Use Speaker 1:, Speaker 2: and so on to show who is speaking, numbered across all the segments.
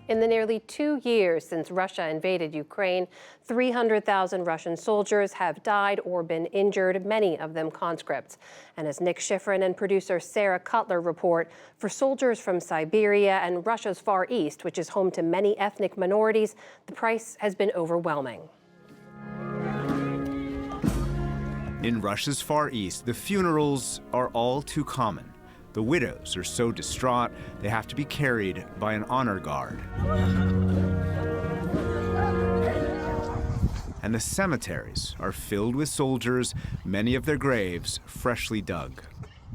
Speaker 1: In the nearly 2 years since Russia invaded Ukraine, 300,000 Russian soldiers have died or been injured, many of them conscripts. And as Nick Schifrin and producer Sarah Cutler report, for soldiers from Siberia and Russia's Far East, which is home to many ethnic minorities, the price has been overwhelming.
Speaker 2: In Russia's Far East, the funerals are all too common. The widows are so distraught, they have to be carried by an honor guard. And the cemeteries are filled with soldiers, many of their graves freshly dug.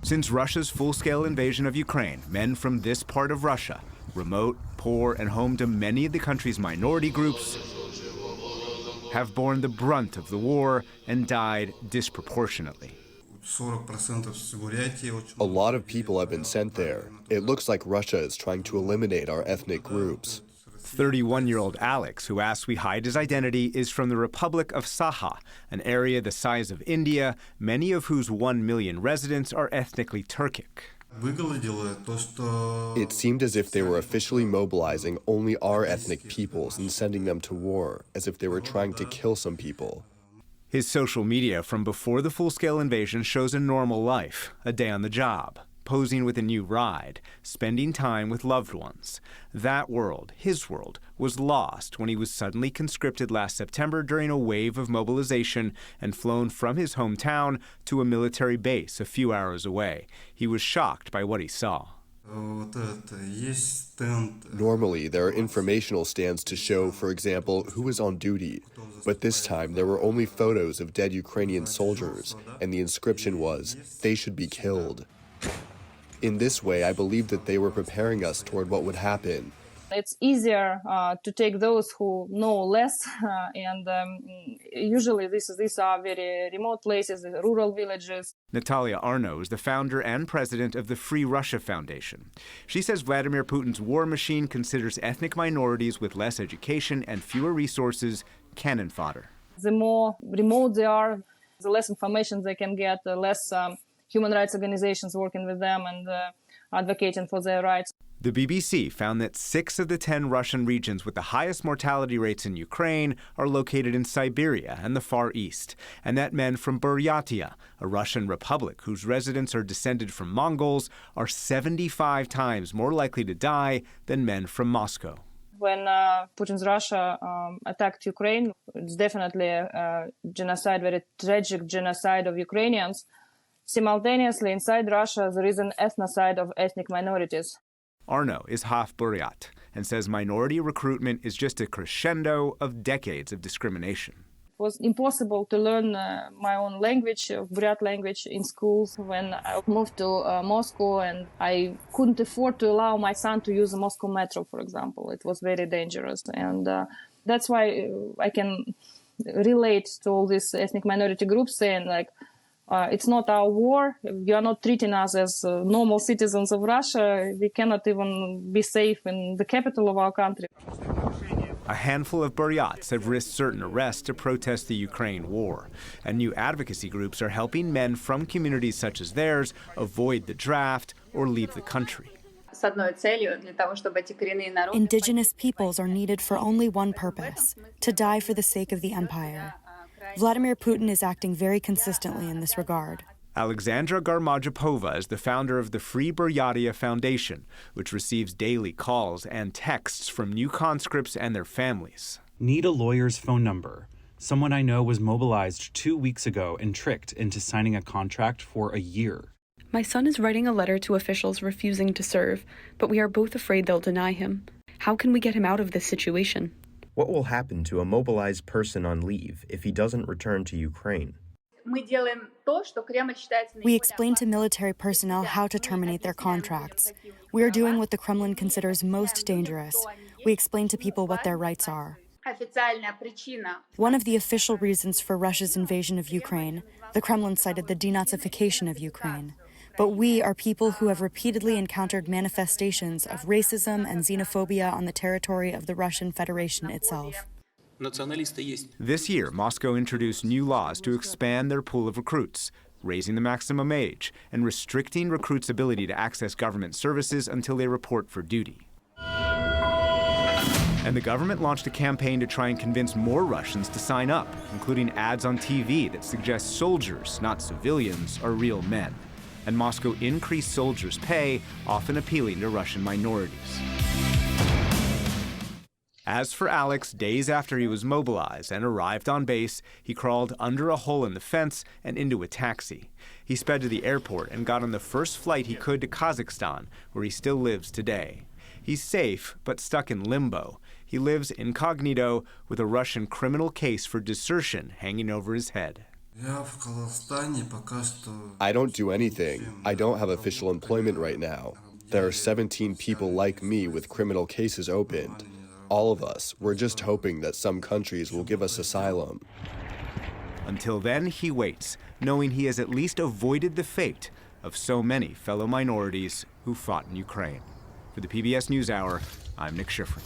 Speaker 2: Since Russia's full-scale invasion of Ukraine, men from this part of Russia, remote, poor, and home to many of the country's minority groups, have borne the brunt of the war and died disproportionately.
Speaker 3: A lot of people have been sent there. It looks like Russia is trying to eliminate our ethnic groups.
Speaker 2: 31-year-old Alex, who asks we hide his identity, is from the Republic of Sakha, an area the size of India, many of whose 1 million residents are ethnically Turkic.
Speaker 3: It seemed as if they were officially mobilizing only our ethnic peoples and sending them to war, as if they were trying to kill some people.
Speaker 2: His social media from before the full-scale invasion shows a normal life, a day on the job, posing with a new ride, spending time with loved ones. That world, his world, was lost when he was suddenly conscripted last September during a wave of mobilization and flown from his hometown to a military base a few hours away. He was shocked by what he saw.
Speaker 3: Normally, there are informational stands to show, for example, who is on duty. But this time, there were only photos of dead Ukrainian soldiers, and the inscription was, "They should be killed." In this way, I believe that they were preparing us toward what would happen.
Speaker 4: It's easier to take those who know less, and usually these are very remote places, rural villages.
Speaker 2: Natalia Arno is the founder and president of the Free Russia Foundation. She says Vladimir Putin's war machine considers ethnic minorities with less education and fewer resources cannon fodder.
Speaker 4: The more remote they are, the less information they can get, the less human rights organizations working with them and advocating for their rights.
Speaker 2: The BBC found that 6 of the 10 Russian regions with the highest mortality rates in Ukraine are located in Siberia and the Far East, and that men from Buryatia, a Russian republic whose residents are descended from Mongols, are 75 times more likely to die than men from Moscow.
Speaker 4: When Putin's Russia attacked Ukraine, it's definitely a genocide, very tragic genocide of Ukrainians. Simultaneously, inside Russia, there is an ethnocide of ethnic minorities.
Speaker 2: Arno is half Buryat and says minority recruitment is just a crescendo of decades of discrimination.
Speaker 4: It was impossible to learn my own language, Buryat language, in schools when I moved to Moscow, and I couldn't afford to allow my son to use the Moscow metro, for example. It was very dangerous, and that's why I can relate to all these ethnic minority groups saying, like, it's not our war. You are not treating us as normal citizens of Russia. We cannot even be safe in the capital of our country.
Speaker 2: A handful of Buryats have risked certain arrest to protest the Ukraine war, and new advocacy groups are helping men from communities such as theirs avoid the draft or leave the country.
Speaker 5: Indigenous peoples are needed for only one purpose: to die for the sake of the empire. Vladimir Putin is acting very consistently in this regard.
Speaker 2: Alexandra Garmajapova is the founder of the Free Buryatia Foundation, which receives daily calls and texts from new conscripts and their families.
Speaker 6: Need a lawyer's phone number. Someone I know was mobilized 2 weeks ago and tricked into signing a contract for a year.
Speaker 7: My son is writing a letter to officials refusing to serve, but we are both afraid they'll deny him. How can we get him out of this situation?
Speaker 8: What will happen to a mobilized person on leave if he doesn't return to Ukraine?
Speaker 5: We explain to military personnel how to terminate their contracts. We are doing what the Kremlin considers most dangerous. We explain to people what their rights are. One of the official reasons for Russia's invasion of Ukraine, the Kremlin cited the denazification of Ukraine. But we are people who have repeatedly encountered manifestations of racism and xenophobia on the territory of the Russian Federation itself.
Speaker 2: This year, Moscow introduced new laws to expand their pool of recruits, raising the maximum age and restricting recruits' ability to access government services until they report for duty. And the government launched a campaign to try and convince more Russians to sign up, including ads on TV that suggest soldiers, not civilians, are real men. And Moscow increased soldiers' pay, often appealing to Russian minorities. As for Alex, days after he was mobilized and arrived on base, he crawled under a hole in the fence and into a taxi. He sped to the airport and got on the first flight he could to Kazakhstan, where he still lives today. He's safe, but stuck in limbo. He lives incognito with a Russian criminal case for desertion hanging over his head.
Speaker 3: I don't do anything. I don't have official employment right now. There are 17 people like me with criminal cases opened. All of us, we're just hoping that some countries will give us asylum.
Speaker 2: Until then, he waits, knowing he has at least avoided the fate of so many fellow minorities who fought in Ukraine. For the PBS NewsHour, I'm Nick Schifrin.